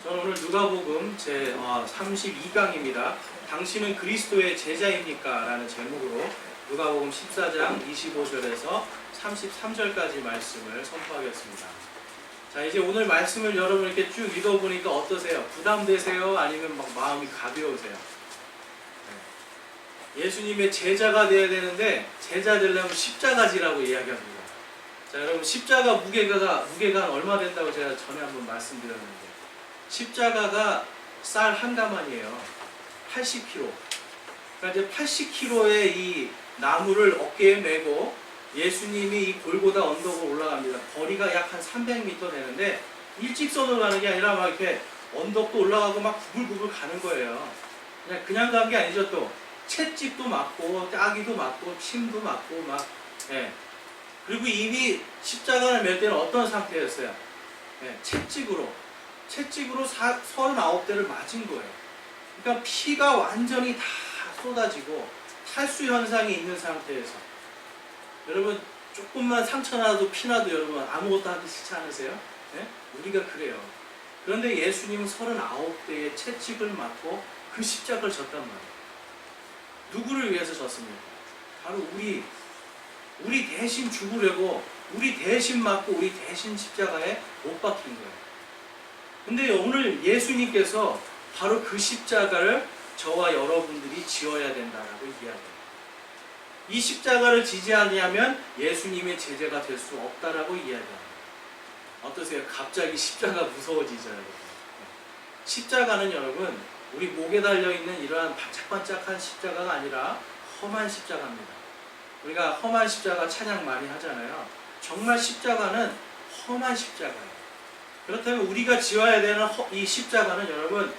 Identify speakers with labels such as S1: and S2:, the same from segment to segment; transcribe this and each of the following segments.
S1: 저는 오늘 누가복음 제 32강입니다. 당신은 그리스도의 제자입니까? 라는 제목으로 누가복음 14장 25절에서 33절까지 말씀을 선포하겠습니다. 자, 이제 오늘 말씀을 여러분 이렇게 쭉 읽어보니까 어떠세요? 부담되세요? 아니면 막 마음이 가벼우세요? 예수님의 제자가 되어야 되는데 제자 되려면 십자가 지라고 이야기합니다. 자, 여러분 십자가 무게가 얼마 된다고 제가 전에 한번 말씀드렸는데 십자가가 쌀 한 가마니에요. 80kg. 그러니까 이제 80kg의 이 나무를 어깨에 메고 예수님이 이 골고다 언덕으로 올라갑니다. 거리가 약 한 300m 되는데 일직선으로 가는 게 아니라 막 이렇게 언덕도 올라가고 막 구불구불 가는 거예요. 그냥 간 게 아니죠. 또 채찍도 맞고 따기도 맞고 침도 맞고 막 그리고 이미 십자가를 맬 때는 어떤 상태였어요? 채찍으로 39대를 맞은 거예요. 그러니까 피가 완전히 다 쏟아지고 탈수 현상이 있는 상태에서 여러분 조금만 상처나도 피나도 여러분 아무것도 하기 싫지 않으세요? 우리가 그래요. 그런데 예수님은 39대의 채찍을 맞고 그 십자가를 졌단 말이에요. 누구를 위해서 졌습니까? 바로 우리 대신 죽으려고 우리 대신 맞고 우리 대신 십자가에 못 박힌 거예요. 근데 오늘 예수님께서 바로 그 십자가를 저와 여러분들이 지어야 된다라고 이야기해요. 이 십자가를 지지 않으면 예수님의 제자가 될 수 없다라고 이야기합니다. 어떠세요? 갑자기 십자가 무서워지죠, 여러분. 십자가는 여러분 우리 목에 달려있는 이러한 반짝반짝한 십자가가 아니라 험한 십자가입니다. 우리가 험한 십자가 찬양 많이 하잖아요. 정말 십자가는 험한 십자가예요. 그렇다면 우리가 지어야 되는 이 십자가는 여러분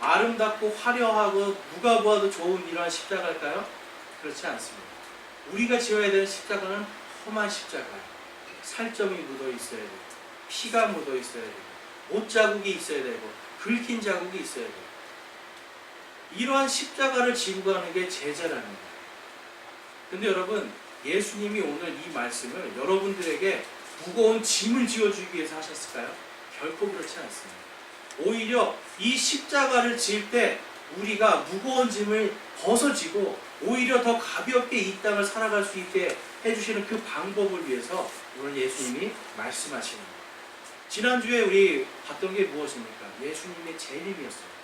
S1: 아름답고 화려하고 누가 보아도 좋은 이러한 십자가일까요? 그렇지 않습니다. 우리가 지어야 되는 십자가는 험한 십자가예요. 살점이 묻어 있어야 되고 피가 묻어 있어야 되고 못자국이 있어야 되고 긁힌 자국이 있어야 되고 이러한 십자가를 지고 가는 게 제자라는 거예요. 근데 여러분 예수님이 오늘 이 말씀을 여러분들에게 무거운 짐을 지어주기 위해서 하셨을까요? 결코 그렇지 않습니다. 오히려 이 십자가를 지을 때 우리가 무거운 짐을 벗어지고 오히려 더 가볍게 이 땅을 살아갈 수 있게 해주시는 그 방법을 위해서 오늘 예수님이 말씀하시는 거예요. 지난주에 우리 봤던 게 무엇입니까? 예수님의 재림이었어요.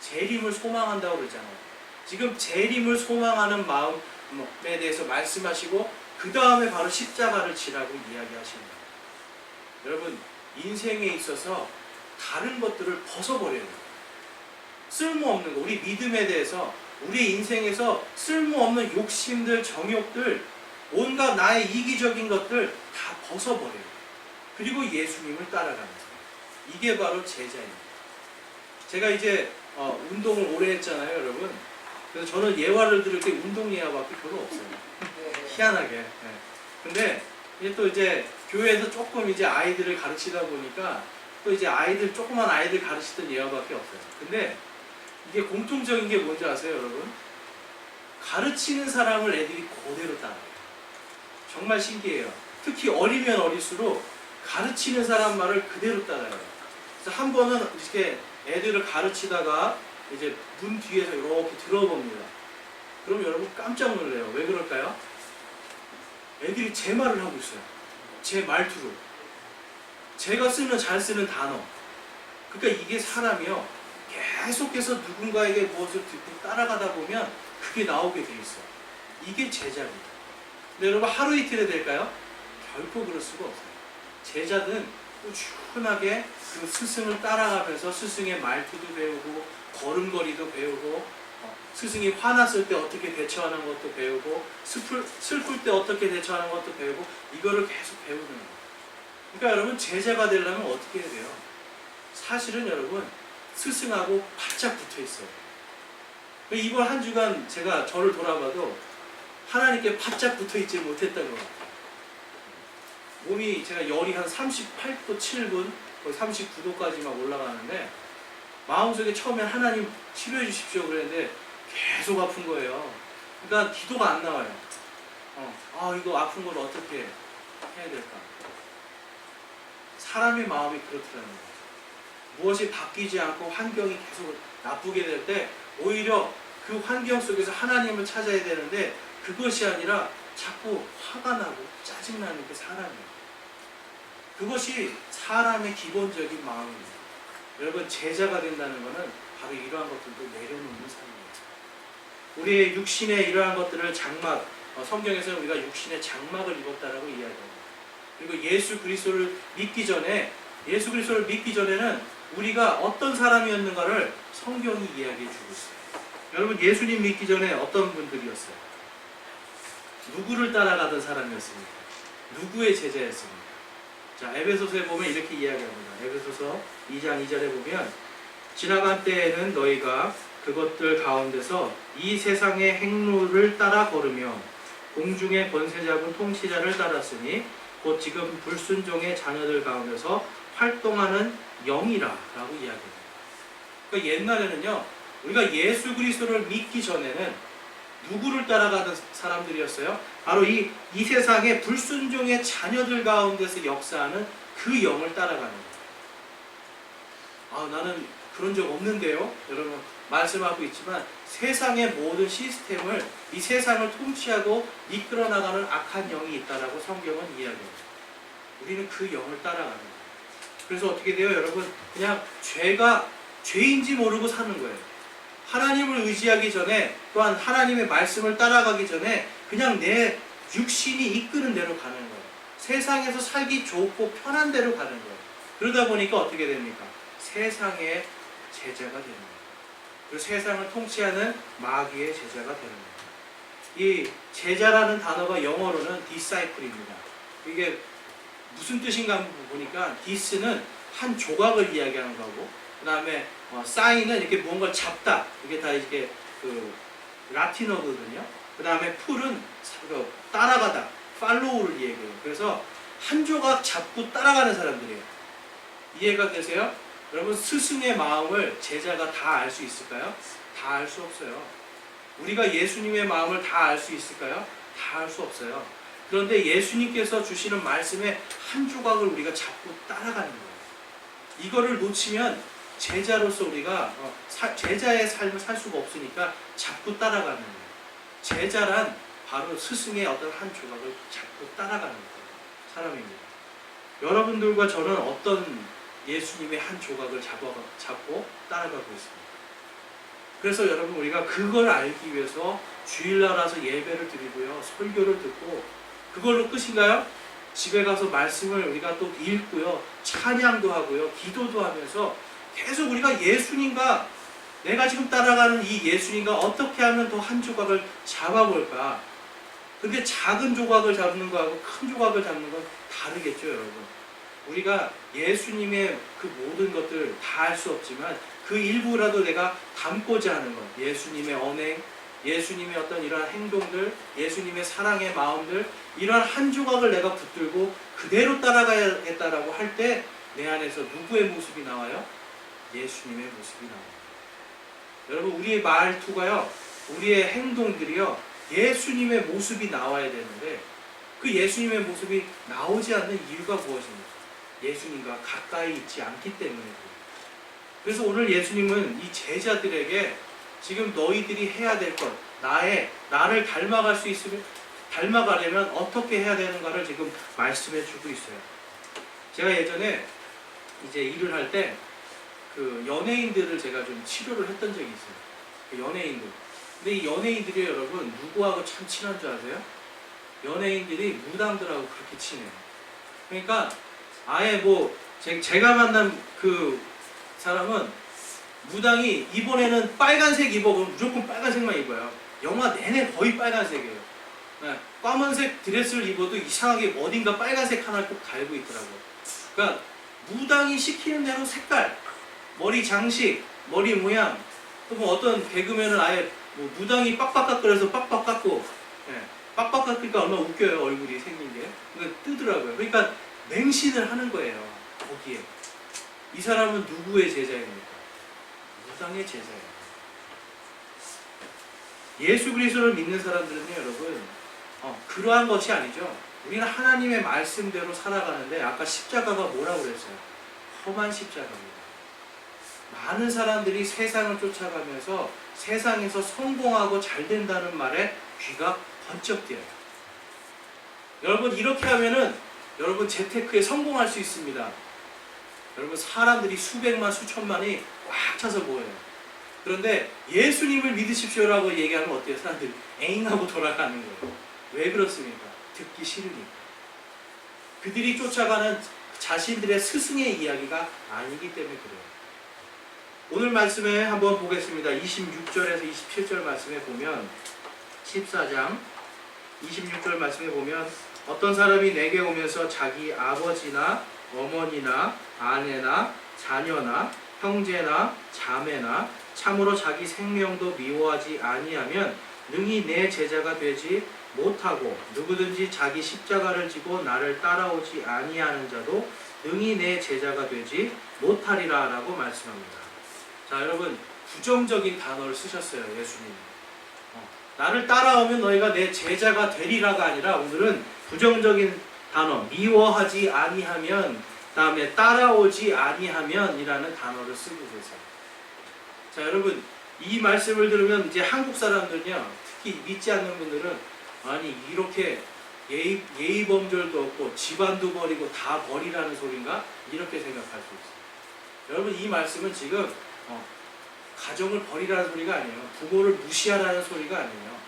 S1: 재림을 소망한다고 그러잖아요. 지금 재림을 소망하는 마음에 대해서 말씀하시고 그 다음에 바로 십자가를 지라고 이야기하시는 거예요. 여러분 인생에 있어서 다른 것들을 벗어버려야 돼요. 쓸모없는 거, 우리 믿음에 대해서 우리 인생에서 쓸모없는 욕심들, 정욕들, 온갖 나의 이기적인 것들 다 벗어버려요. 그리고 예수님을 따라가면서 이게 바로 제자입니다. 제가 이제 운동을 오래 했잖아요, 여러분. 그래서 저는 예화를 들을 때 운동 예화밖에 별로 없어요. 희한하게. 근데 또 이제 교회에서 조금 이제 아이들을 가르치다 보니까 또 이제 조그만 아이들 가르치던 예화밖에 없어요. 근데 이게 공통적인 게 뭔지 아세요, 여러분? 가르치는 사람을 애들이 그대로 따라해요. 정말 신기해요. 특히 어리면 어릴수록 가르치는 사람 말을 그대로 따라해요. 그래서 한 번은 이렇게 애들을 가르치다가 이제 문 뒤에서 이렇게 들어봅니다. 그럼 여러분 깜짝 놀래요. 왜 그럴까요? 애들이 제 말을 하고 있어요. 제 말투로. 제가 잘 쓰는 단어. 그러니까 이게 사람이요. 계속해서 누군가에게 무엇을 듣고 따라가다 보면 그게 나오게 돼 있어요. 이게 제자입니다. 근데 여러분 하루 이틀에 될까요? 결코 그럴 수가 없어요. 제자는 꾸준하게 그 스승을 따라가면서 스승의 말투도 배우고 걸음걸이도 배우고 스승이 화났을 때 어떻게 대처하는 것도 배우고 슬플 때 어떻게 대처하는 것도 배우고 이거를 계속 배우는 거예요. 그러니까 여러분 제자가 되려면 어떻게 해야 돼요? 사실은 여러분 스승하고 바짝 붙어 있어요. 이번 한 주간 제가 저를 돌아봐도 하나님께 바짝 붙어 있지 못했던 것 같아요. 몸이 제가 열이 한 38도 7분 거의 39도까지 막 올라가는데 마음속에 처음에 하나님 치료해 주십시오 그랬는데 계속 아픈 거예요. 그러니까 기도가 안 나와요. 이거 아픈 걸 어떻게 해야 될까? 사람의 마음이 그렇더라는 거예요. 무엇이 바뀌지 않고 환경이 계속 나쁘게 될 때 오히려 그 환경 속에서 하나님을 찾아야 되는데 그것이 아니라 자꾸 화가 나고 짜증나는 게 사람이에요. 그것이 사람의 기본적인 마음입니다. 여러분, 제자가 된다는 것은 바로 이러한 것들도 내려놓는 삶이에요. 우리의 육신의 이러한 것들을 장막, 성경에서는 우리가 육신의 장막을 입었다라고 이야기합니다. 그리고 예수 그리스도를 믿기 전에는 우리가 어떤 사람이었는가를 성경이 이야기해 주고 있어요. 여러분, 예수님 믿기 전에 어떤 분들이었어요? 누구를 따라가던 사람이었습니까? 누구의 제자였습니까? 자, 에베소서에 보면 이렇게 이야기합니다. 에베소서 2장 2절에 보면 지나간 때에는 너희가 그것들 가운데서 이 세상의 행로를 따라 걸으며 공중의 권세 잡은 통치자를 따랐으니 곧 지금 불순종의 자녀들 가운데서 활동하는 영이라 라고 이야기합니다. 그러니까 옛날에는요, 우리가 예수 그리스도를 믿기 전에는 누구를 따라가던 사람들이었어요? 바로 이 세상의 불순종의 자녀들 가운데서 역사하는 그 영을 따라가는 거예요. 나는 그런 적 없는데요. 여러분, 말씀하고 있지만 세상의 모든 시스템을, 이 세상을 통치하고 이끌어 나가는 악한 영이 있다라고 성경은 이야기합니다. 우리는 그 영을 따라가는 거예요. 그래서 어떻게 돼요? 여러분, 그냥 죄인지 모르고 사는 거예요. 하나님을 의지하기 전에, 또한 하나님의 말씀을 따라가기 전에 그냥 내 육신이 이끄는 대로 가는 거예요. 세상에서 살기 좋고 편한 대로 가는 거예요. 그러다 보니까 어떻게 됩니까? 세상의 제자가 되는 거예요. 그리고 세상을 통치하는 마귀의 제자가 되는 거예요. 이 제자라는 단어가 영어로는 disciple입니다. 이게 무슨 뜻인가 보니까 dis는 한 조각을 이야기하는 거고, 그 다음에 사인은 이렇게 뭔가를 잡다. 이게 다 이게 그 라틴어거든요. 그 다음에 풀은 따라가다. 팔로우를 얘기해요. 그래서 한 조각 잡고 따라가는 사람들이에요. 이해가 되세요? 여러분, 스승의 마음을 제자가 다 알 수 있을까요? 다 알 수 없어요. 우리가 예수님의 마음을 다 알 수 있을까요? 다 알 수 없어요. 그런데 예수님께서 주시는 말씀의 한 조각을 우리가 잡고 따라가는 거예요. 이거를 놓치면 제자로서 우리가 제자의 삶을 살 수가 없으니까 잡고 따라가는 거예요. 제자란 바로 스승의 어떤 한 조각을 잡고 따라가는 사람입니다. 여러분들과 저는 어떤 예수님의 한 조각을 잡고 따라가고 있습니다. 그래서 여러분, 우리가 그걸 알기 위해서 주일날 와서 예배를 드리고요, 설교를 듣고, 그걸로 끝인가요? 집에 가서 말씀을 우리가 또 읽고요, 찬양도 하고요, 기도도 하면서 계속 우리가 예수님과, 내가 지금 따라가는 이 예수님과 어떻게 하면 더 한 조각을 잡아볼까? 근데 작은 조각을 잡는 거하고 큰 조각을 잡는 건 다르겠죠, 여러분. 우리가 예수님의 그 모든 것들 다 할 수 없지만 그 일부라도 내가 담고자 하는 것, 예수님의 언행, 예수님의 어떤 이러한 행동들, 예수님의 사랑의 마음들, 이러한 한 조각을 내가 붙들고 그대로 따라가야겠다라고 할 때 내 안에서 누구의 모습이 나와요? 예수님의 모습이 나와요. 여러분, 우리의 말투가요, 우리의 행동들이요, 예수님의 모습이 나와야 되는데 그 예수님의 모습이 나오지 않는 이유가 무엇입니까? 예수님과 가까이 있지 않기 때문에. 그래서 오늘 예수님은 이 제자들에게 지금 너희들이 해야 될 것, 나를 닮아갈 수 있으면, 닮아가려면 어떻게 해야 되는가를 지금 말씀해 주고 있어요. 제가 예전에 이제 일을 할 때 그 연예인들을 제가 좀 치료를 했던 적이 있어요. 그 연예인들. 근데 이 연예인들이 여러분 누구하고 참 친한 줄 아세요? 연예인들이 무당들하고 그렇게 친해요. 그러니까 아예 제가 만난 그 사람은 무당이 이번에는 빨간색 입어. 그럼 무조건 빨간색만 입어요. 영화 내내 거의 빨간색이에요. 네, 까만색 드레스를 입어도 이상하게 어딘가 빨간색 하나를 꼭 달고 있더라고요. 그러니까 무당이 시키는 대로 색깔, 머리 장식, 머리 모양, 또 뭐 어떤 개그맨은 아예 무당이 빡빡 깎으래서 빡빡 깎고, 네, 빡빡 깎으니까 얼마나 웃겨요, 얼굴이 생긴 게. 뜨더라고요. 그러니까 맹신을 하는 거예요, 거기에. 이 사람은 누구의 제자입니까? 무당의 제자예요. 예수 그리스도를 믿는 사람들은요, 여러분, 그러한 것이 아니죠. 우리는 하나님의 말씀대로 살아가는데, 아까 십자가가 뭐라고 그랬어요? 험한 십자가입니다. 많은 사람들이 세상을 쫓아가면서 세상에서 성공하고 잘 된다는 말에 귀가 번쩍 뛰어요. 여러분 이렇게 하면은 여러분 재테크에 성공할 수 있습니다. 여러분 사람들이 수백만 수천만이 꽉 차서 모여요. 그런데 예수님을 믿으십시오라고 얘기하면 어때요? 사람들이 엥하고 돌아가는 거예요. 왜 그렇습니까? 듣기 싫으니까. 그들이 쫓아가는 자신들의 스승의 이야기가 아니기 때문에 그래요. 오늘 말씀에 한번 보겠습니다. 26절에서 27절 말씀에 보면 14장 26절 말씀에 보면 어떤 사람이 내게 오면서 자기 아버지나 어머니나 아내나 자녀나 형제나 자매나 참으로 자기 생명도 미워하지 아니하면 능히 내 제자가 되지 못하고 누구든지 자기 십자가를 지고 나를 따라오지 아니하는 자도 능히 내 제자가 되지 못하리라 라고 말씀합니다. 자 여러분 부정적인 단어를 쓰셨어요. 예수님 나를 따라오면 너희가 내 제자가 되리라가 아니라 오늘은 부정적인 단어 미워하지 아니하면 다음에 따라오지 아니하면 이라는 단어를 쓰고 계세요. 자 여러분 이 말씀을 들으면 이제 한국 사람들은요 특히 믿지 않는 분들은 아니 이렇게 예의 범절도 없고 집안도 버리고 다 버리라는 소린가 이렇게 생각할 수 있어요. 여러분 이 말씀은 지금 가정을 버리라는 소리가 아니에요. 부모를 무시하라는 소리가 아니에요.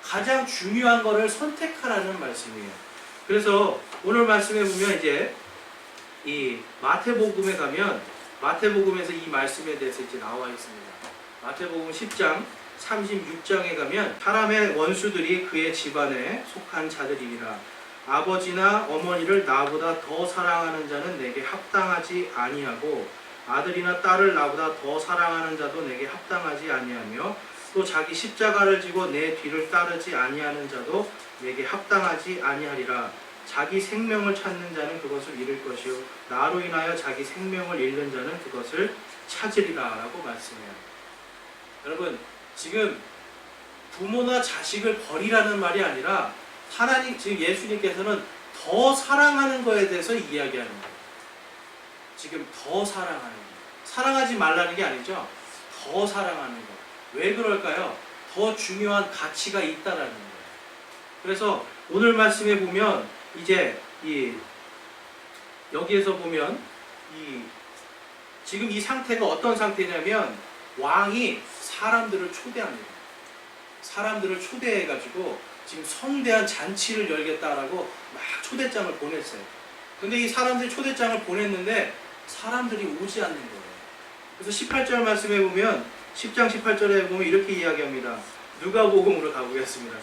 S1: 가장 중요한 거를 선택하라는 말씀이에요. 그래서 오늘 말씀에 보면 이제 이 마태복음에 가면 마태복음에서 이 말씀에 대해서 이제 나와 있습니다. 마태복음 10장 36장에 가면 사람의 원수들이 그의 집안에 속한 자들이니라. 아버지나 어머니를 나보다 더 사랑하는 자는 내게 합당하지 아니하고 아들이나 딸을 나보다 더 사랑하는 자도 내게 합당하지 아니하며 또 자기 십자가를 지고 내 뒤를 따르지 아니하는 자도 내게 합당하지 아니하리라. 자기 생명을 찾는 자는 그것을 잃을 것이요 나로 인하여 자기 생명을 잃는 자는 그것을 찾으리라 라고 말씀해요. 여러분 지금 부모나 자식을 버리라는 말이 아니라 하나님 지금 예수님께서는 더 사랑하는 거에 대해서 이야기하는 거예요. 지금 더 사랑하는 거. 사랑하지 말라는 게 아니죠. 더 사랑하는 거. 왜 그럴까요? 더 중요한 가치가 있다라는 거예요. 그래서 오늘 말씀에 보면 이제 여기에서 보면 지금 이 상태가 어떤 상태냐면 왕이 사람들을 초대합니다. 사람들을 초대해가지고 지금 성대한 잔치를 열겠다라고 막 초대장을 보냈어요. 근데 이 사람들이 초대장을 보냈는데 사람들이 오지 않는 거예요. 그래서 18절 말씀에 보면 10장 18절에 보면 이렇게 이야기합니다. 누가복음으로 가보겠습니다.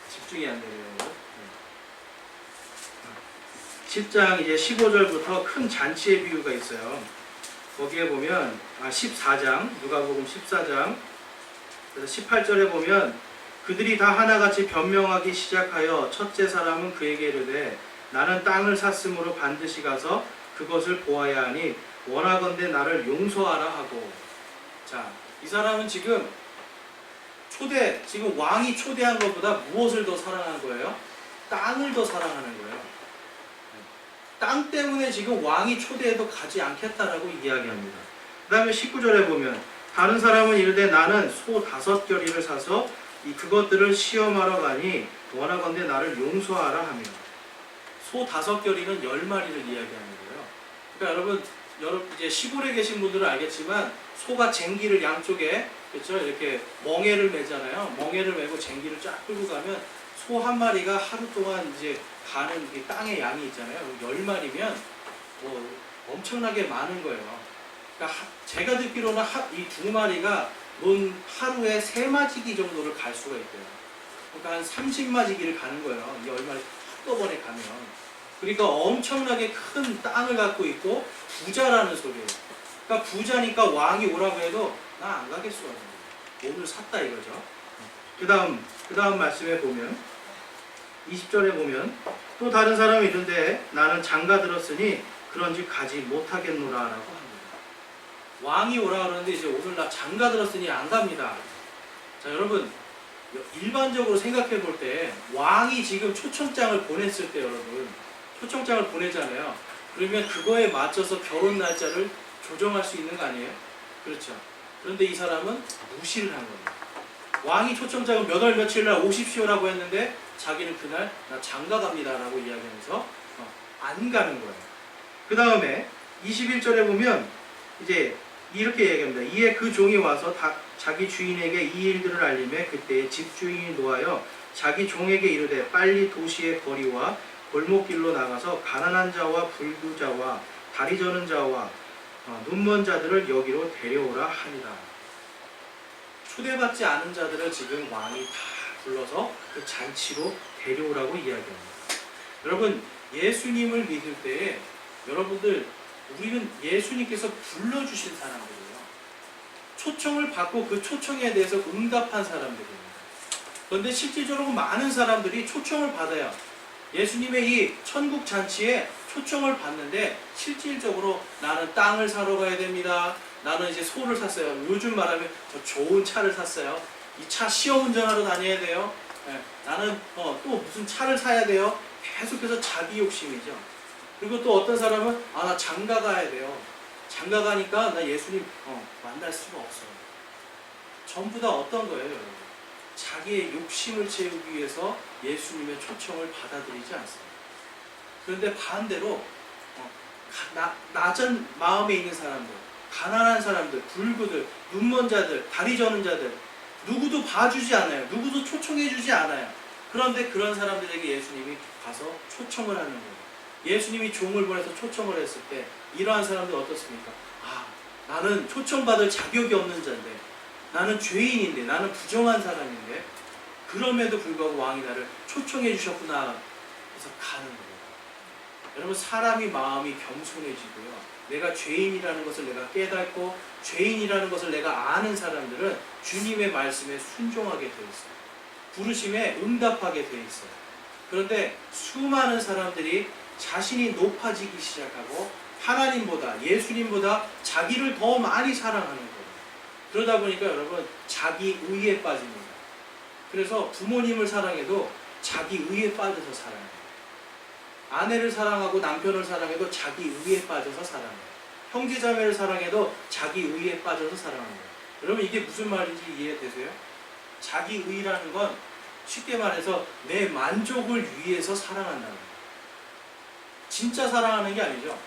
S1: 집중이 안 되네요. 10장 이제 15절부터 큰 잔치의 비유가 있어요. 거기에 보면 14장 누가복음 14장 그래서 18절에 보면 그들이 다 하나같이 변명하기 시작하여 첫째 사람은 그에게 이르되 나는 땅을 샀으므로 반드시 가서 그것을 보아야 하니 원하건대 나를 용서하라 하고. 자, 이 사람은 지금 지금 왕이 초대한 것보다 무엇을 더 사랑한 거예요? 땅을 더 사랑하는 거예요. 땅 때문에 지금 왕이 초대해도 가지 않겠다라고 이야기합니다. 그 다음에 19절에 보면 다른 사람은 이르되 나는 소 5겨리를 사서 그것들을 시험하러 가니 원하건대 나를 용서하라 하며. 소 5겨리는 10마리를 이야기하는 거예요. 그러니까 여러분 이제 시골에 계신 분들은 알겠지만 소가 쟁기를 양쪽에 그렇죠? 이렇게 멍에를 매잖아요. 멍에를 매고 쟁기를 쫙 끌고 가면 소 한 마리가 하루 동안 이제 가는 땅의 양이 있잖아요. 10마리면 엄청나게 많은 거예요. 그러니까 제가 듣기로는 이 2마리가 하루에 3마지기 정도를 갈 수가 있대요. 그러니까 한 30마지기를 가는 거예요. 이 10마리 한꺼번에 가면. 그러니까 엄청나게 큰 땅을 갖고 있고 부자라는 소리예요. 그러니까 부자니까 왕이 오라고 해도 나 안 가겠어. 오늘 샀다 이거죠. 그 다음 말씀에 보면 20절에 보면 또 다른 사람이 이른데 나는 장가 들었으니 그런즉 가지 못하겠노라 라고 합니다. 왕이 오라 그러는데 이제 오늘 나 장가 들었으니 안 갑니다. 자 여러분 일반적으로 생각해 볼 때 왕이 지금 초청장을 보냈을 때 여러분 초청장을 보내잖아요. 그러면 그거에 맞춰서 결혼 날짜를 조정할 수 있는 거 아니에요? 그렇죠. 그런데 이 사람은 무시를 한 겁니다. 왕이 초청장을 몇 월 며칠 날 오십시오라고 했는데 자기는 그날 나 장가 갑니다 라고 이야기하면서 안 가는 거예요. 그 다음에 21절에 보면 이제 이렇게 얘기합니다. 이에 그 종이 와서 자기 주인에게 이 일들을 알림해 그때에 집주인이 노하여 자기 종에게 이르되 빨리 도시의 거리와 골목길로 나가서 가난한 자와 불구자와 다리 저는 자와 눈먼 자들을 여기로 데려오라 하니라. 초대받지 않은 자들을 지금 왕이 다 불러서 그 잔치로 데려오라고 이야기합니다. 여러분, 예수님을 믿을 때에 여러분들, 우리는 예수님께서 불러주신 사람들이에요. 초청을 받고 그 초청에 대해서 응답한 사람들입니다. 그런데 실질적으로 많은 사람들이 초청을 받아요. 예수님의 이 천국 잔치에 초청을 받는데 실질적으로 나는 땅을 사러 가야 됩니다. 나는 이제 소를 샀어요. 요즘 말하면 저 좋은 차를 샀어요. 이 차 시험 운전하러 다녀야 돼요. 나는 또 무슨 차를 사야 돼요. 계속해서 자기 욕심이죠. 그리고 또 어떤 사람은 나 장가 가야 돼요. 장가 가니까 나 예수님 만날 수가 없어요. 전부 다 어떤 거예요, 여러분? 자기의 욕심을 채우기 위해서 예수님의 초청을 받아들이지 않습니다. 그런데 반대로 낮은 마음에 있는 사람들, 가난한 사람들, 불구들, 눈먼 자들, 다리 저는 자들, 누구도 봐주지 않아요. 누구도 초청해주지 않아요. 그런데 그런 사람들에게 예수님이 가서 초청을 하는 거예요. 예수님이 종을 보내서 초청을 했을 때 이러한 사람들 어떻습니까? 나는 초청받을 자격이 없는 자인데, 나는 죄인인데, 나는 부정한 사람인데, 그럼에도 불구하고 왕이 나를 초청해 주셨구나 해서 가는 거예요. 여러분, 사람이 마음이 겸손해지고요, 내가 죄인이라는 것을 내가 깨닫고 죄인이라는 것을 내가 아는 사람들은 주님의 말씀에 순종하게 되어 있어요. 부르심에 응답하게 되어 있어요. 그런데 수많은 사람들이 자신이 높아지기 시작하고 하나님보다, 예수님보다 자기를 더 많이 사랑하는 거예요. 그러다 보니까 여러분, 자기 의에 빠집니다. 그래서 부모님을 사랑해도 자기 의에 빠져서 사랑해요. 아내를 사랑하고 남편을 사랑해도 자기 의에 빠져서 사랑해요. 형제자매를 사랑해도 자기 의에 빠져서 사랑합니다. 여러분, 이게 무슨 말인지 이해되세요? 자기 의라는 건 쉽게 말해서 내 만족을 위해서 사랑한다는 거예요. 진짜 사랑하는 게 아니죠.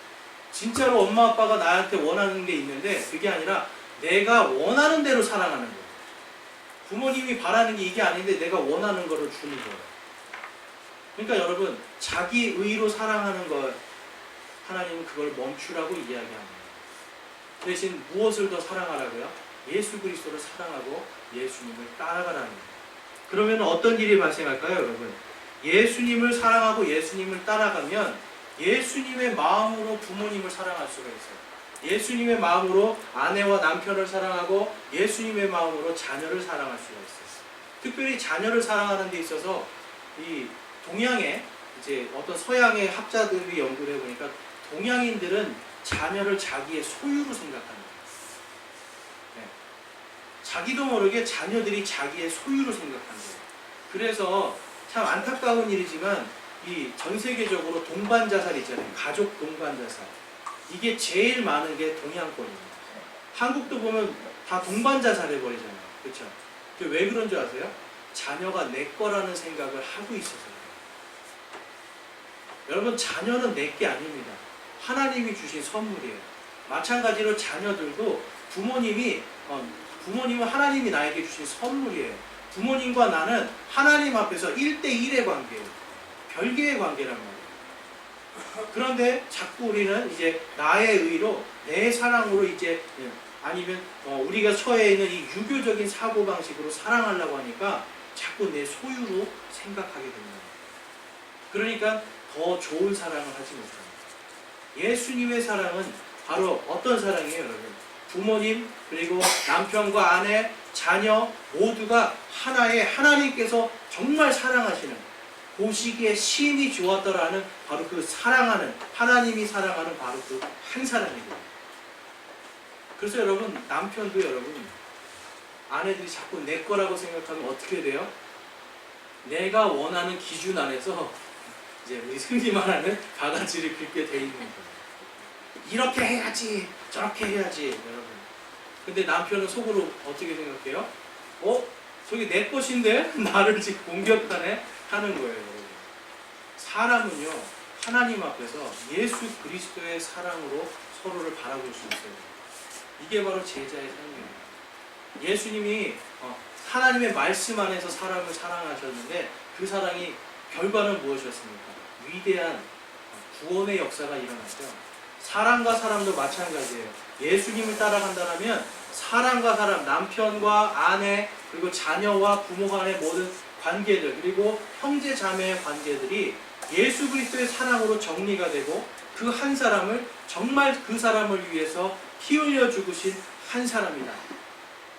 S1: 진짜로 엄마 아빠가 나한테 원하는 게 있는데 그게 아니라 내가 원하는 대로 사랑하는 거예요. 부모님이 바라는 게 이게 아닌데 내가 원하는 거를 주는 거예요. 그러니까 여러분, 자기 의로 사랑하는 것, 하나님은 그걸 멈추라고 이야기합니다. 대신 무엇을 더 사랑하라고요? 예수 그리스도를 사랑하고 예수님을 따라가라는 거예요. 그러면 어떤 일이 발생할까요, 여러분? 예수님을 사랑하고 예수님을 따라가면 예수님의 마음으로 부모님을 사랑할 수가 있어요. 예수님의 마음으로 아내와 남편을 사랑하고 예수님의 마음으로 자녀를 사랑할 수가 있어요. 특별히 자녀를 사랑하는 데 있어서 이 동양의 이제 어떤 서양의 학자들이 연구를 해보니까 동양인들은 자녀를 자기의 소유로 생각합니다. 네. 자기도 모르게 자녀들이 자기의 소유로 생각하는 거예요. 그래서 참 안타까운 일이지만 이 전 세계적으로 동반자살 있잖아요. 가족 동반자살. 이게 제일 많은 게 동양권입니다. 한국도 보면 다 동반자살 해버리잖아요. 그렇죠? 왜 그런 줄 아세요? 자녀가 내 거라는 생각을 하고 있어서요. 여러분, 자녀는 내 게 아닙니다. 하나님이 주신 선물이에요. 마찬가지로 자녀들도 부모님은 하나님이 나에게 주신 선물이에요. 부모님과 나는 하나님 앞에서 1대1의 관계예요. 별개의 관계란 말이에요. 그런데 자꾸 우리는 이제 나의 의로, 내 사랑으로 이제 아니면 우리가 처해 있는 이 유교적인 사고방식으로 사랑하려고 하니까 자꾸 내 소유로 생각하게 됩니다. 그러니까 더 좋은 사랑을 하지 못합니다. 예수님의 사랑은 바로 어떤 사랑이에요, 여러분? 부모님, 그리고 남편과 아내, 자녀 모두가 하나의 하나님께서 정말 사랑하시는, 보시기에 심히 좋았더라는 바로 그 사랑하는, 하나님이 사랑하는 바로 그 한 사람이거든요. 그래서 여러분, 남편도 여러분, 아내들이 자꾸 내 거라고 생각하면 어떻게 돼요? 내가 원하는 기준 안에서 이제 우리 승리 말하는 바가지를 긁게 돼 있는 거예요. 이렇게 해야지, 저렇게 해야지, 여러분. 근데 남편은 속으로 어떻게 생각해요? 저기 내 것인데 나를 지금 공격하네 하는 거예요, 여러분. 사람은요, 하나님 앞에서 예수 그리스도의 사랑으로 서로를 바라볼 수 있어요. 이게 바로 제자의 삶이에요. 예수님이 하나님의 말씀 안에서 사람을 사랑하셨는데 그 사랑이 결과는 무엇이었습니까? 위대한 구원의 역사가 일어났죠. 사람과 사람도 마찬가지예요. 예수님을 따라간다면 사람과 사람, 남편과 아내, 그리고 자녀와 부모 간의 모든 관계들, 그리고 형제 자매의 관계들이 예수 그리스도의 사랑으로 정리가 되고 그 한 사람을 정말 그 사람을 위해서 피 흘려 죽으신 한 사람이다.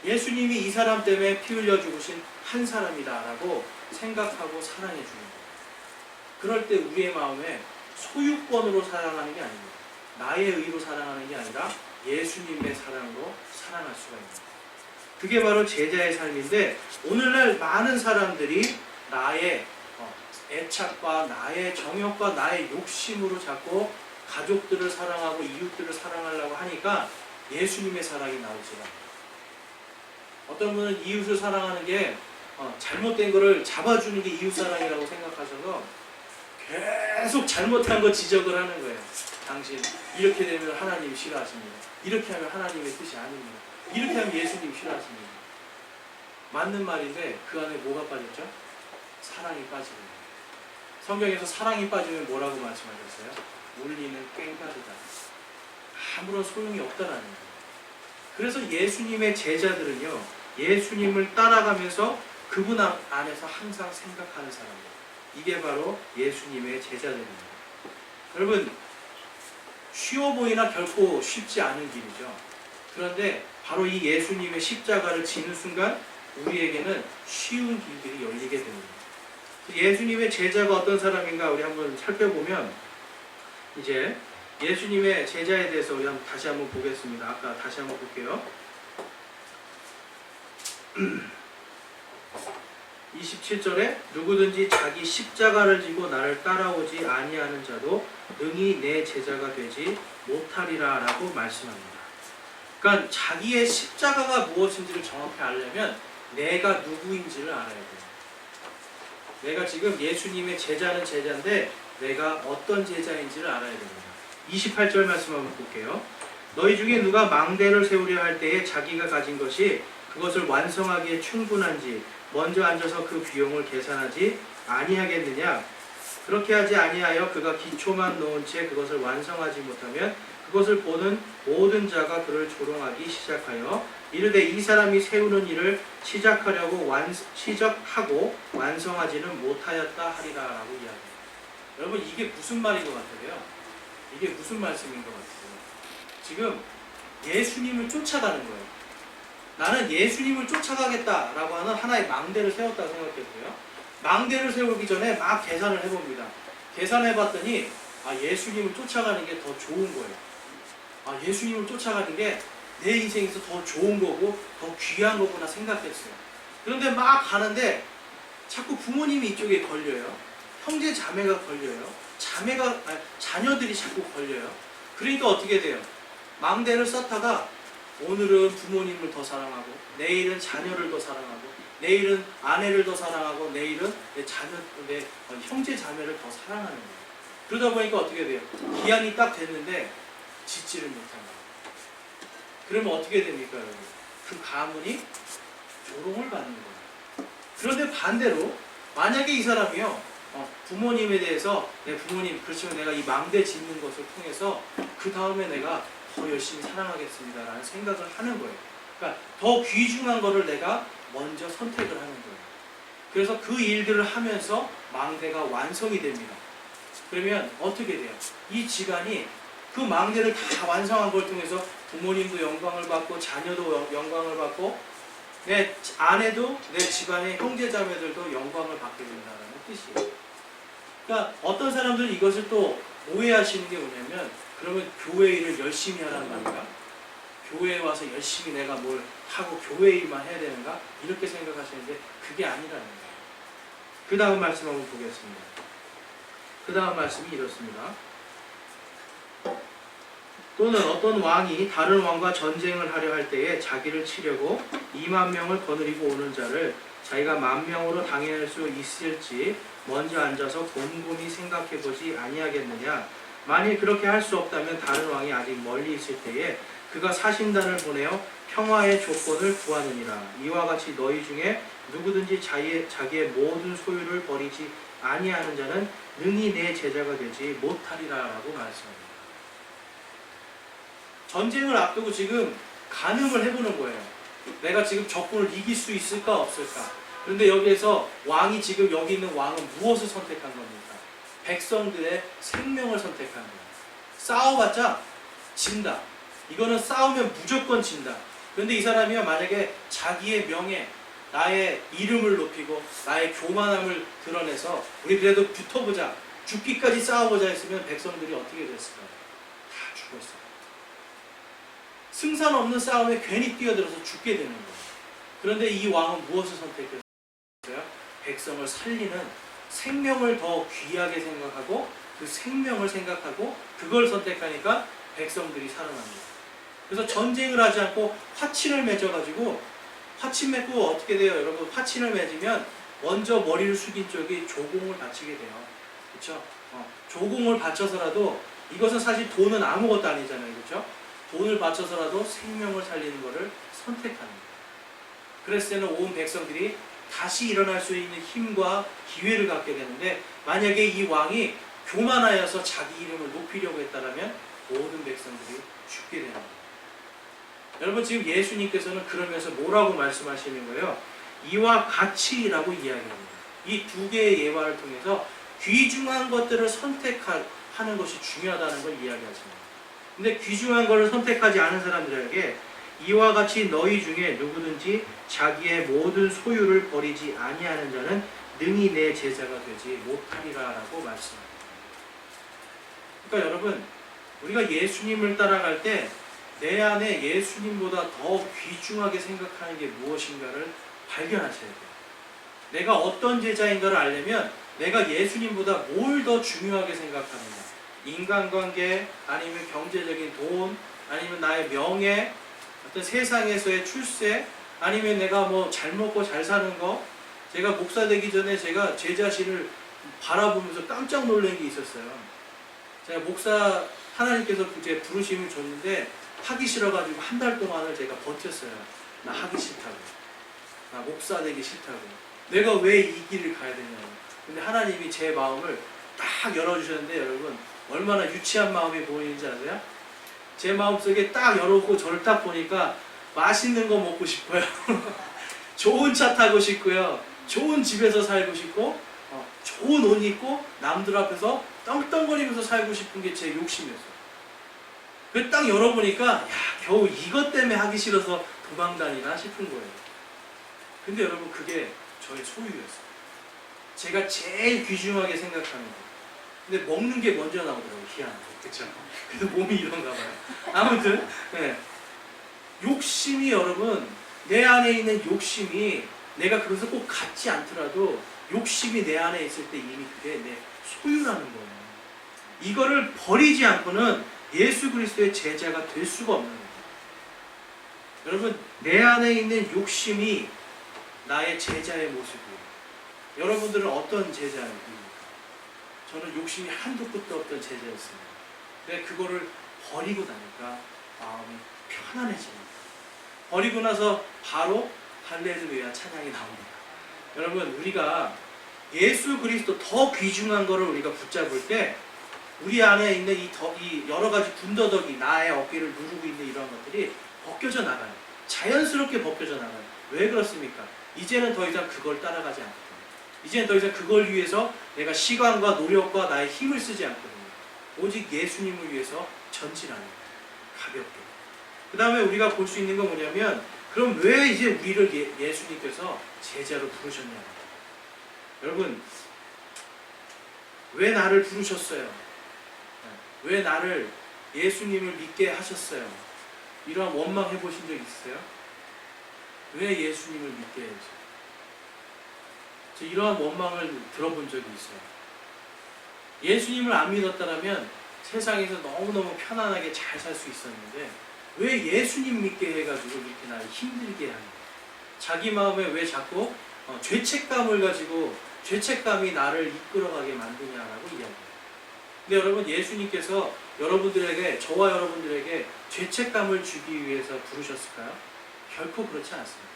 S1: 예수님이 이 사람 때문에 피 흘려 죽으신 한 사람이다 라고 생각하고 사랑해 주는 거예요. 그럴 때 우리의 마음에 소유권으로 사랑하는 게 아닙니다. 나의 의로 사랑하는 게 아니라 예수님의 사랑으로 사랑할 수가 있는 거예요. 그게 바로 제자의 삶인데 오늘날 많은 사람들이 나의 애착과 나의 정욕과 나의 욕심으로 자꾸 가족들을 사랑하고 이웃들을 사랑하려고 하니까 예수님의 사랑이 나오지 않아요. 어떤 분은 이웃을 사랑하는 게 잘못된 거를 잡아주는 게 이웃사랑이라고 생각하셔서 계속 잘못한 거 지적을 하는 거예요. 당신 이렇게 되면 하나님이 싫어하십니다. 이렇게 하면 하나님의 뜻이 아닙니다. 이렇게 하면 예수님이 싫어하십니다. 맞는 말인데 그 안에 뭐가 빠졌죠? 사랑이 빠지는 거예요. 성경에서 사랑이 빠지면 뭐라고 말씀하셨어요? 울리는 꽹과리다. 아무런 소용이 없다라는 거예요. 그래서 예수님의 제자들은요, 예수님을 따라가면서 그분 안에서 항상 생각하는 사람이에요. 이게 바로 예수님의 제자들입니다. 여러분, 쉬워 보이나 결코 쉽지 않은 길이죠. 그런데 바로 이 예수님의 십자가를 지는 순간 우리에게는 쉬운 길들이 열리게 됩니다. 예수님의 제자가 어떤 사람인가 우리 한번 살펴보면 이제 예수님의 제자에 대해서 우리 다시 한번 보겠습니다. 아까 다시 한번 볼게요. 27절에 누구든지 자기 십자가를 지고 나를 따라오지 아니하는 자도 능히 내 제자가 되지 못하리라 라고 말씀합니다. 그러니까 자기의 십자가가 무엇인지를 정확히 알려면 내가 누구인지를 알아야 돼요. 내가 지금 예수님의 제자는 제자인데 내가 어떤 제자인지를 알아야 됩니다. 28절 말씀 한번 볼게요. 너희 중에 누가 망대를 세우려 할 때에 자기가 가진 것이 그것을 완성하기에 충분한지 먼저 앉아서 그 비용을 계산하지 아니하겠느냐? 그렇게 하지 아니하여 그가 기초만 놓은 채 그것을 완성하지 못하면 그것을 보는 모든 자가 그를 조롱하기 시작하여 이르되 이 사람이 세우는 일을 시작하고 완성하지는 못하였다 하리라 라고 이야기합니다. 여러분, 이게 무슨 말인 것 같아요? 이게 무슨 말씀인 것 같아요? 지금 예수님을 쫓아가는 거예요. 나는 예수님을 쫓아가겠다라고 하는 하나의 망대를 세웠다고 생각했고요. 망대를 세우기 전에 막 계산을 해봅니다. 계산해봤더니 예수님을 쫓아가는 게 더 좋은 거예요. 예수님을 쫓아가는 게 내 인생에서 더 좋은 거고 더 귀한 거구나 생각했어요. 그런데 막 가는데 자꾸 부모님이 이쪽에 걸려요. 형제 자매가 걸려요. 자녀들이 자꾸 걸려요. 그러니까 어떻게 돼요? 망대를 썼다가 오늘은 부모님을 더 사랑하고 내일은 자녀를 더 사랑하고 내일은 아내를 더 사랑하고 내일은 내 형제 자매를 더 사랑하는 거예요. 그러다 보니까 어떻게 돼요? 기한이 딱 됐는데 짓지를 못한 거예요. 그러면 어떻게 됩니까, 여러분? 그 가문이 조롱을 받는 거예요. 그런데 반대로 만약에 이 사람이요, 부모님에 대해서 내 부모님, 그렇지만 내가 이 망대 짓는 것을 통해서 그 다음에 내가 더 열심히 사랑하겠습니다 라는 생각을 하는 거예요. 그러니까 더 귀중한 거를 내가 먼저 선택을 하는 거예요. 그래서 그 일들을 하면서 망대가 완성이 됩니다. 그러면 어떻게 돼요? 이 집안이 그 망대를 다 완성한 걸 통해서 부모님도 영광을 받고 자녀도 영광을 받고 내 아내도 내 집안의 형제자매들도 영광을 받게 된다는 뜻이에요. 그러니까 어떤 사람들은 이것을 또 오해하시는 게 뭐냐면 그러면 교회 일을 열심히 하라는 말인가? 교회에 와서 열심히 내가 뭘 하고 교회 일만 해야 되는가? 이렇게 생각하시는데 그게 아니라는 거예요. 그 다음 말씀 한번 보겠습니다. 그 다음 말씀이 이렇습니다. 또는 어떤 왕이 다른 왕과 전쟁을 하려 할 때에 자기를 치려고 2만 명을 거느리고 오는 자를 자기가 10,000명으로 당해낼 수 있을지 먼저 앉아서 곰곰이 생각해보지 아니하겠느냐. 만일 그렇게 할 수 없다면 다른 왕이 아직 멀리 있을 때에 그가 사신단을 보내어 평화의 조건을 구하느니라. 이와 같이 너희 중에 누구든지 자기의 모든 소유를 버리지 아니하는 자는 능히 내 제자가 되지 못하리라 라고 말씀합니다. 전쟁을 앞두고 지금 가늠을 해보는 거예요. 내가 지금 적군을 이길 수 있을까 없을까. 그런데 여기에서 왕이 지금 여기 있는 왕은 무엇을 선택한 겁니까? 백성들의 생명을 선택한 거예요. 싸워봤자 진다. 이거는 싸우면 무조건 진다. 그런데 이 사람이요, 만약에 자기의 명예, 나의 이름을 높이고 나의 교만함을 드러내서 우리 그래도 붙어보자, 죽기까지 싸워보자 했으면 백성들이 어떻게 됐을까요? 다 죽었어요. 승산 없는 싸움에 괜히 뛰어들어서 죽게 되는 거예요. 그런데 이 왕은 무엇을 선택했어요? 백성을 살리는 생명을 더 귀하게 생각하고 그 생명을 생각하고 그걸 선택하니까 백성들이 살아납니다. 그래서 전쟁을 하지 않고 화친을 맺어가지고, 화친 맺고 어떻게 돼요? 여러분, 화친을 맺으면 먼저 머리를 숙인 쪽이 조공을 바치게 돼요. 그렇죠? 조공을 바쳐서라도, 이것은 사실 돈은 아무것도 아니잖아요. 그렇죠? 돈을 바쳐서라도 생명을 살리는 것을 선택하는 거예요. 그랬을 때는 온 백성들이 다시 일어날 수 있는 힘과 기회를 갖게 되는데, 만약에 이 왕이 교만하여서 자기 이름을 높이려고 했다면 모든 백성들이 죽게 되는 거예요. 여러분, 지금 예수님께서는 그러면서 뭐라고 말씀하시는 거예요? 이와 같이라고 이야기합니다. 이 두 개의 예화를 통해서 귀중한 것들을 선택하는 것이 중요하다는 걸 이야기하십니다. 근데 귀중한 것을 선택하지 않은 사람들에게 이와 같이 너희 중에 누구든지 자기의 모든 소유를 버리지 아니하는 자는 능히 내 제자가 되지 못하리라 라고 말씀합니다. 그러니까 여러분, 우리가 예수님을 따라갈 때 내 안에 예수님보다 더 귀중하게 생각하는 게 무엇인가를 발견하셔야 돼요. 내가 어떤 제자인가를 알려면 내가 예수님보다 뭘 더 중요하게 생각하는가. 인간관계, 아니면 경제적인 돈, 아니면 나의 명예, 어떤 세상에서의 출세, 아니면 내가 뭐 잘 먹고 잘 사는 거. 제가 목사 되기 전에 제가 제 자신을 바라보면서 깜짝 놀란 게 있었어요. 제가 목사, 하나님께서 제 부르심을 줬는데 하기 싫어가지고 한 달 동안을 제가 버텼어요. 나 하기 싫다고. 나 목사 되기 싫다고. 내가 왜 이 길을 가야 되냐고. 근데 하나님이 제 마음을 딱 열어주셨는데, 여러분, 얼마나 유치한 마음이 보이는지 아세요? 제 마음속에 딱 열어보고 저를 딱 보니까 맛있는 거 먹고 싶어요. 좋은 차 타고 싶고요. 좋은 집에서 살고 싶고, 좋은 옷 입고 남들 앞에서 떵떵거리면서 살고 싶은 게 제 욕심이었어요. 그 딱 열어보니까 야, 겨우 이것 때문에 하기 싫어서 도망다니나 싶은 거예요. 근데 여러분, 그게 저의 소유였어요. 제가 제일 귀중하게 생각하는 거. 근데 먹는 게 먼저 나오더라고요. 희한하게. 그쵸? 그래서 몸이 이런가 봐요. 아무튼 네. 욕심이, 여러분, 내 안에 있는 욕심이 내가 그것을 꼭 갖지 않더라도 욕심이 내 안에 있을 때 이미 그게 내 소유라는 거예요. 이거를 버리지 않고는 예수 그리스도의 제자가 될 수가 없는 거예요. 여러분, 내 안에 있는 욕심이 나의 제자의 모습이에요. 여러분들은 어떤 제자입니까? 저는 욕심이 한도 끝도 없던 제자였습니다. 근데 그거를 버리고 나니까 마음이 편안해집니다. 버리고 나서 바로 할렐루야 찬양이 나옵니다. 여러분, 우리가 예수 그리스도 더 귀중한 거를 우리가 붙잡을 때 우리 안에 있는 이 여러 가지 군더더기, 나의 어깨를 누르고 있는 이런 것들이 벗겨져 나가요. 자연스럽게 벗겨져 나가요. 왜 그렇습니까? 이제는 더 이상 그걸 따라가지 않거든요. 이제는 더 이상 그걸 위해서 내가 시간과 노력과 나의 힘을 쓰지 않거든요. 오직 예수님을 위해서 전진하는 거예요. 가볍게. 그 다음에 우리가 볼 수 있는 건 뭐냐면, 그럼 왜 이제 우리를 예수님께서 제자로 부르셨냐. 여러분, 왜 나를 부르셨어요? 왜 나를, 예수님을 믿게 하셨어요? 이러한 원망해 보신 적 있으세요? 왜 예수님을 믿게 해야지? 저 이러한 원망을 들어본 적이 있어요. 예수님을 안 믿었다면 세상에서 너무너무 편안하게 잘 살 수 있었는데 왜 예수님 믿게 해가지고 이렇게 나를 힘들게 하는 거야? 자기 마음에 왜 자꾸 죄책감을 가지고 죄책감이 나를 이끌어가게 만드냐라고 이야기해요. 근데 여러분, 예수님께서 여러분들에게, 저와 여러분들에게 죄책감을 주기 위해서 부르셨을까요? 결코 그렇지 않습니다.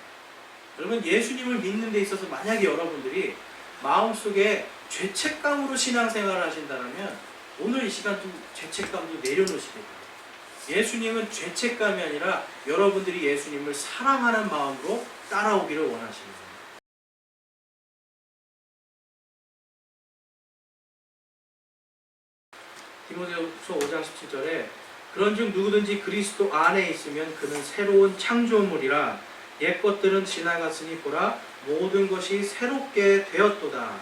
S1: 여러분, 예수님을 믿는 데 있어서 만약에 여러분들이 마음속에 죄책감으로 신앙생활을 하신다면 오늘 이 시간 좀 죄책감도 내려놓으시길 바랍니다. 예수님은 죄책감이 아니라 여러분들이 예수님을 사랑하는 마음으로 따라오기를 원하십니다. 디모데후서 5장 17절에 그런즉 누구든지 그리스도 안에 있으면 그는 새로운 창조물이라 옛 것들은 지나갔으니 보라 모든 것이 새롭게 되었도다.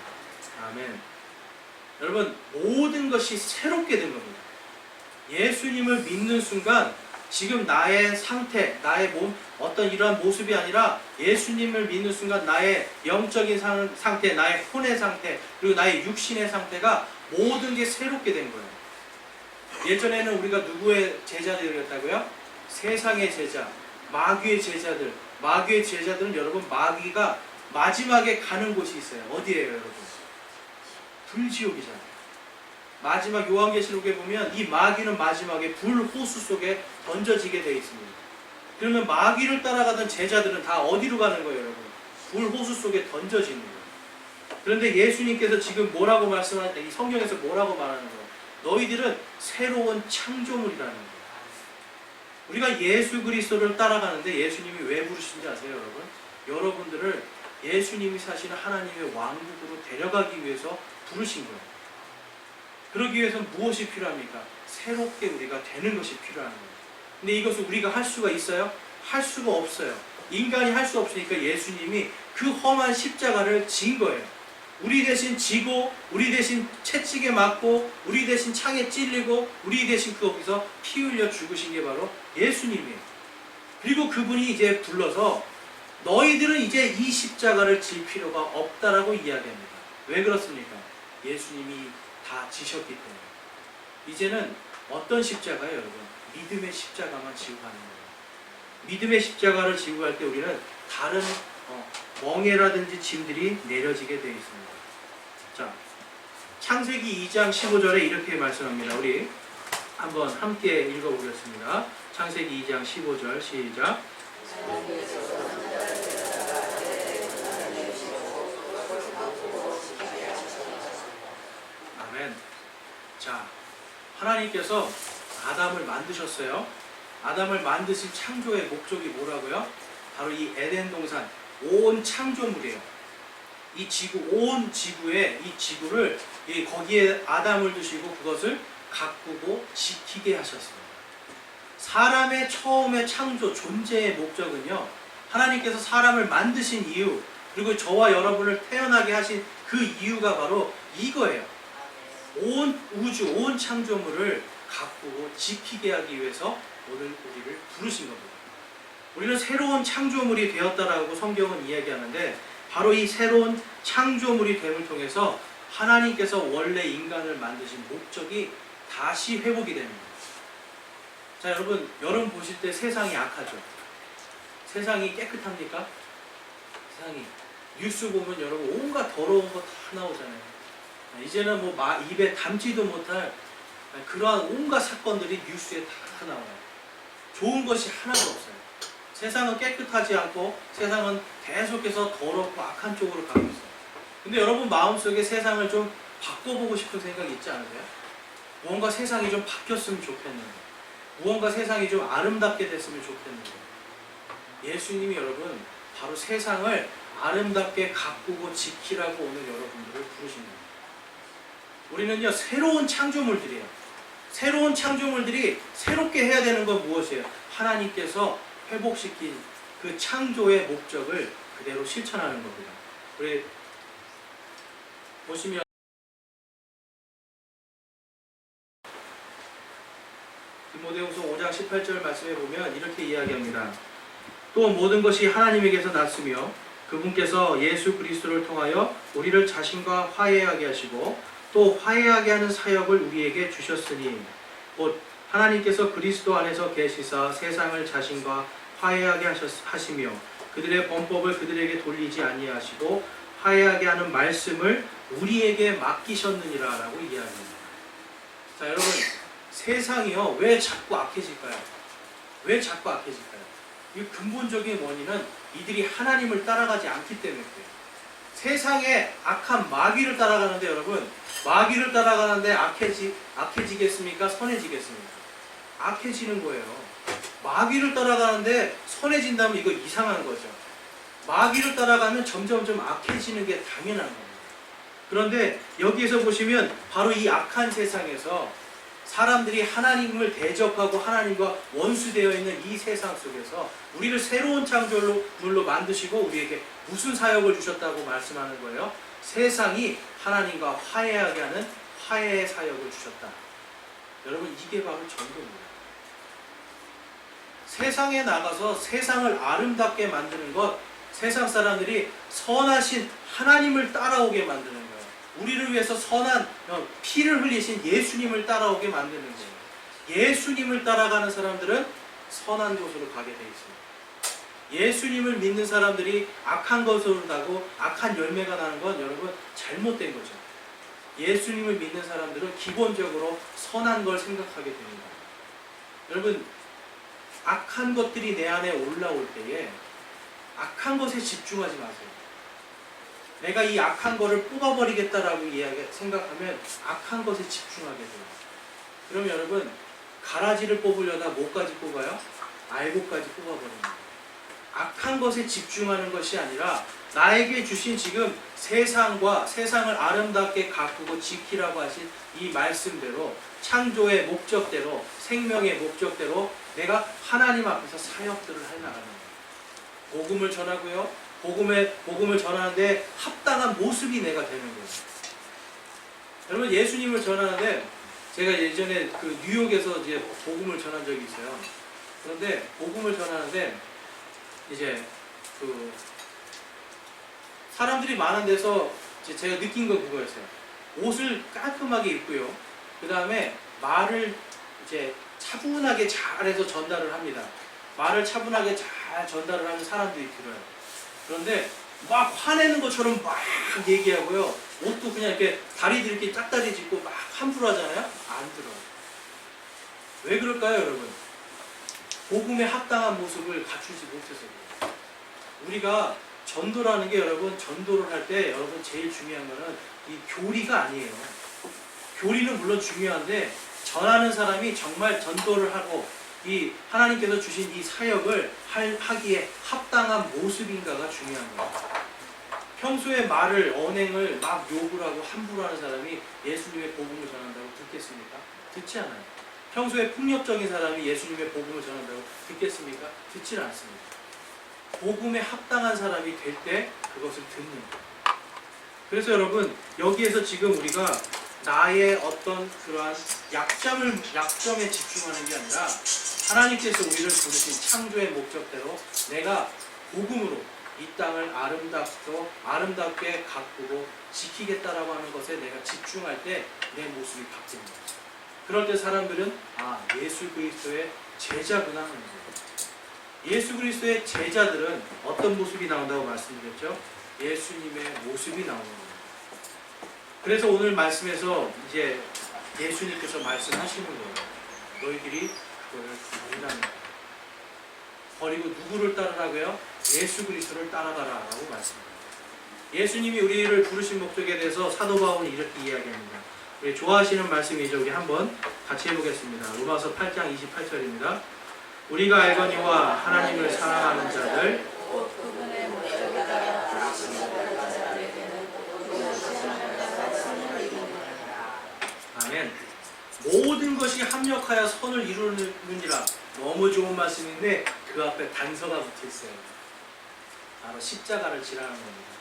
S1: 아멘. 여러분, 모든 것이 새롭게 된 겁니다. 예수님을 믿는 순간 지금 나의 상태, 나의 몸, 어떤 이러한 모습이 아니라 예수님을 믿는 순간 나의 영적인 상태, 나의 혼의 상태, 그리고 나의 육신의 상태가 모든 게 새롭게 된 거예요. 예전에는 우리가 누구의 제자들이었다고요? 세상의 제자, 마귀의 제자들. 마귀의 제자들은 여러분, 마귀가 마지막에 가는 곳이 있어요. 어디예요, 여러분? 불지옥이잖아요. 마지막 요한계시록에 보면 이 마귀는 마지막에 불호수 속에 던져지게 되어 있습니다. 그러면 마귀를 따라가던 제자들은 다 어디로 가는 거예요, 여러분? 불호수 속에 던져지는 거예요. 그런데 예수님께서 지금 뭐라고 말씀하는데, 이 성경에서 뭐라고 말하는 거예요? 너희들은 새로운 창조물이라는 거예요. 우리가 예수 그리스도를 따라가는데 예수님이 왜 부르신지 아세요, 여러분? 여러분들을 예수님이 사시는 하나님의 왕국으로 데려가기 위해서 부르신 거예요. 그러기 위해서는 무엇이 필요합니까? 새롭게 우리가 되는 것이 필요한 거예요. 근데 이것을 우리가 할 수가 있어요? 할 수가 없어요. 인간이 할 수 없으니까 예수님이 그 험한 십자가를 진 거예요. 우리 대신 지고, 우리 대신 채찍에 맞고, 우리 대신 창에 찔리고, 우리 대신 거기서 피 흘려 죽으신 게 바로 예수님이에요. 그리고 그분이 이제 불러서 너희들은 이제 이 십자가를 질 필요가 없다라고 이야기합니다. 왜 그렇습니까? 예수님이 다 지셨기 때문에. 이제는 어떤 십자가예요, 여러분? 믿음의 십자가만 지고 가는 거예요. 믿음의 십자가를 지고 갈 때 우리는 다른 멍에라든지 짐들이 내려지게 되어 있습니다. 자, 창세기 2장 15절에 이렇게 말씀합니다. 우리 한번 함께 읽어보겠습니다. 창세기 2장 15절 시작. 아멘. 자, 하나님께서 아담을 만드셨어요. 아담을 만드신 창조의 목적이 뭐라고요? 바로 이 에덴 동산, 온 창조물이에요. 이 지구, 온 지구에, 이 지구를 거기에 아담을 두시고 그것을 가꾸고 지키게 하셨습니다. 사람의 처음의 창조, 존재의 목적은요, 하나님께서 사람을 만드신 이유, 그리고 저와 여러분을 태어나게 하신 그 이유가 바로 이거예요. 온 우주, 온 창조물을 가꾸고 지키게 하기 위해서 오늘 우리를 부르신 겁니다. 우리는 새로운 창조물이 되었다라고 성경은 이야기하는데, 바로 이 새로운 창조물이 됨을 통해서 하나님께서 원래 인간을 만드신 목적이 다시 회복이 됩니다. 자, 여러분 보실 때 세상이 악하죠? 세상이 깨끗합니까? 세상이, 뉴스 보면 여러분 온갖 더러운 거 다 나오잖아요. 이제는 뭐 입에 담지도 못할 그러한 온갖 사건들이 뉴스에 다 나와요. 좋은 것이 하나도 없어요. 세상은 깨끗하지 않고 세상은 계속해서 더럽고 악한 쪽으로 가고 있어요. 근데 여러분 마음속에 세상을 좀 바꿔보고 싶은 생각이 있지 않으세요? 무언가 세상이 좀 바뀌었으면 좋겠는데, 무언가 세상이 좀 아름답게 됐으면 좋겠는데, 예수님이 여러분 바로 세상을 아름답게 가꾸고 지키라고 오늘 여러분들을 부르십니다. 우리는요, 새로운 창조물들이에요. 새로운 창조물들이 새롭게 해야 되는 건 무엇이에요? 하나님께서 회복시킨 그 창조의 목적을 그대로 실천하는 겁니다. 우리 보시면 디모데후서 5장 18절 말씀에 보면 이렇게 이야기합니다. 또 모든 것이 하나님에게서 났으며 그분께서 예수 그리스도를 통하여 우리를 자신과 화해하게 하시고 또 화해하게 하는 사역을 우리에게 주셨으니 곧 하나님께서 그리스도 안에서 계시사 세상을 자신과 화해하게 하시며 그들의 범법을 그들에게 돌리지 아니하시고 화해하게 하는 말씀을 우리에게 맡기셨느니라 라고 이야기합니다. 자, 여러분, 세상이요 왜 자꾸 악해질까요? 왜 자꾸 악해질까요? 이 근본적인 원인은 이들이 하나님을 따라가지 않기 때문에 그래요. 세상에 악한 마귀를 따라가는데 여러분, 마귀를 따라가는데 악해지겠습니까? 선해지겠습니까? 악해지는 거예요. 마귀를 따라가는데 선해진다면 이거 이상한 거죠. 마귀를 따라가면 점점점 악해지는 게 당연한 겁니다. 그런데 여기에서 보시면 바로 이 악한 세상에서 사람들이 하나님을 대적하고 하나님과 원수되어 있는 이 세상 속에서 우리를 새로운 창조물로 만드시고 우리에게 무슨 사역을 주셨다고 말씀하는 거예요? 세상이 하나님과 화해하게 하는 화해의 사역을 주셨다. 여러분, 이게 바로 전도입니다. 세상에 나가서 세상을 아름답게 만드는 것, 세상 사람들이 선하신 하나님을 따라오게 만드는 거예요. 우리를 위해서 선한 피를 흘리신 예수님을 따라오게 만드는 거예요. 예수님을 따라가는 사람들은 선한 곳으로 가게 돼 있습니다. 예수님을 믿는 사람들이 악한 것으로 가고 악한 열매가 나는 건 여러분 잘못된 거죠. 예수님을 믿는 사람들은 기본적으로 선한 걸 생각하게 됩니다. 여러분, 악한 것들이 내 안에 올라올 때에 악한 것에 집중하지 마세요. 내가 이 악한 거를 뽑아버리겠다라고 생각하면 악한 것에 집중하게 돼요. 그럼 여러분, 가라지를 뽑으려다 뭐까지 뽑아요? 알곡까지 뽑아버립니다. 악한 것에 집중하는 것이 아니라 나에게 주신 지금 세상과 세상을 아름답게 가꾸고 지키라고 하신 이 말씀대로 창조의 목적대로 생명의 목적대로 내가 하나님 앞에서 사역들을 해 나가는 거예요. 복음을 전하고요. 복음을 전하는데 합당한 모습이 내가 되는 거예요. 여러분, 예수님을 전하는데 제가 예전에 그 뉴욕에서 이제 복음을 전한 적이 있어요. 그런데 복음을 전하는데 이제 그 사람들이 많은 데서 제가 느낀 건 그거였어요. 옷을 깔끔하게 입고요. 그 다음에 말을 이제 차분하게 잘해서 전달을 합니다. 말을 차분하게 잘 전달을 하는 사람들이 들어요. 그런데 막 화내는 것처럼 막 얘기하고요. 옷도 그냥 이렇게 다리들 이렇게 짝다리 짚고 막 함부로 하잖아요. 안 들어요. 왜 그럴까요, 여러분? 복음에 합당한 모습을 갖추지 못해서 그래요. 우리가 전도라는 게 여러분, 전도를 할 때 여러분 제일 중요한 거는 이 교리가 아니에요. 교리는 물론 중요한데 전하는 사람이 정말 전도를 하고 이 하나님께서 주신 이 사역을 하기에 합당한 모습인가가 중요한 거예요. 평소에 말을 언행을 막 욕을 하고 함부로 하는 사람이 예수님의 복음을 전한다고 듣겠습니까? 듣지 않아요. 평소에 폭력적인 사람이 예수님의 복음을 전한다고 듣겠습니까? 듣지 않습니다. 복음에 합당한 사람이 될 때 그것을 듣는 거예요. 그래서 여러분, 여기에서 지금 우리가 나의 어떤 그러한 약점에 집중하는 게 아니라 하나님께서 우리를 부르신 창조의 목적대로 내가 복음으로 이 땅을 아름답게 가꾸고 지키겠다라고 하는 것에 내가 집중할 때 내 모습이 바뀝니다. 그럴 때 사람들은 예수 그리스도의 제자구나 하는 거예요. 예수 그리스도의 제자들은 어떤 모습이 나온다고 말씀드렸죠? 예수님의 모습이 나오는 거예요. 그래서 오늘 말씀에서 이제 예수님께서 말씀하시는 거예요. 너희들이 그거를 버리라는 거예요. 버리고 누구를 따르라고요? 예수 그리스도를 따라가라 라고 말씀합니다. 예수님이 우리를 부르신 목적에 대해서 사도 바울은 이렇게 이야기합니다. 우리 좋아하시는 말씀이죠. 우리 한번 같이 해보겠습니다. 로마서 8장 28절입니다. 우리가 알거니와 하나님을 사랑하는 자들 아멘. 모든 것이 합력하여 선을 이루느니라. 너무 좋은 말씀인데 그 앞에 단서가 붙어 있어요. 바로 십자가를 지라는 겁니다.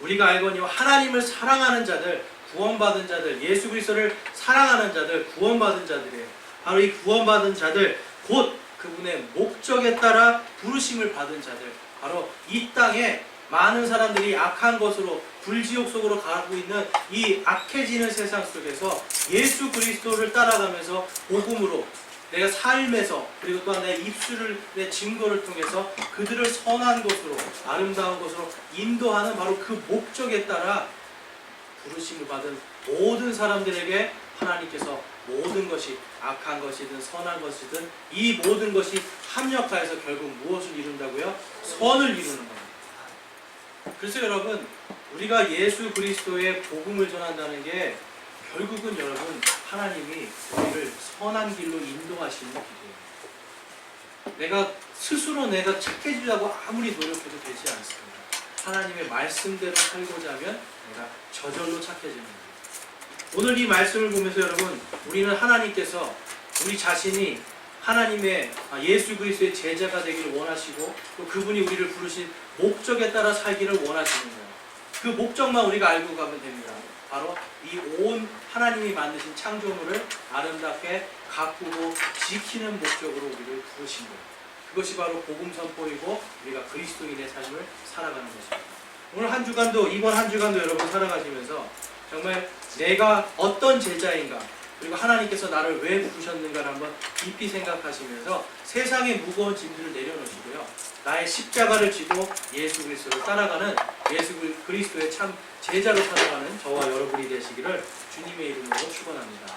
S1: 우리가 알거니와 하나님을 사랑하는 자들, 구원받은 자들, 예수 그리스도를 사랑하는 자들, 구원받은 자들이에요. 바로 이 구원받은 자들, 곧 그분의 목적에 따라 부르심을 받은 자들, 바로 이 땅에 많은 사람들이 악한 것으로 불지옥 속으로 가고 있는 이 악해지는 세상 속에서 예수 그리스도를 따라가면서 복음으로 내가 삶에서 그리고 또한 내 입술을 내 증거를 통해서 그들을 선한 곳으로 아름다운 곳으로 인도하는 바로 그 목적에 따라 부르심을 받은 모든 사람들에게 하나님께서 모든 것이 악한 것이든 선한 것이든 이 모든 것이 합력하여서 결국 무엇을 이룬다고요? 선을 이루는 겁니다. 그래서 여러분 우리가 예수 그리스도의 복음을 전한다는 게 결국은 여러분 하나님이 우리를 선한 길로 인도하시는 길이에요. 내가 스스로 내가 착해지려고 아무리 노력해도 되지 않습니다. 하나님의 말씀대로 살고자 하면 내가 저절로 착해지는 거예요. 오늘 이 말씀을 보면서 여러분 우리는 하나님께서 우리 자신이 하나님의 예수 그리스도의 제자가 되기를 원하시고 또 그분이 우리를 부르신 목적에 따라 살기를 원하시는 거예요. 그 목적만 우리가 알고 가면 됩니다. 바로 이 온 하나님이 만드신 창조물을 아름답게 가꾸고 지키는 목적으로 우리를 부르신 거예요. 그것이 바로 복음 선포이고 우리가 그리스도인의 삶을 살아가는 것입니다. 오늘 한 주간도 이번 한 주간도 여러분 살아가시면서 정말 내가 어떤 제자인가 그리고 하나님께서 나를 왜 부르셨는가를 한번 깊이 생각하시면서 세상의 무거운 짐들을 내려놓으시고요. 나의 십자가를 지고 예수 그리스도를 따라가는 예수 그리스도의 참 제자로 살아가는 저와 여러분이 되시기를 주님의 이름으로 축원합니다.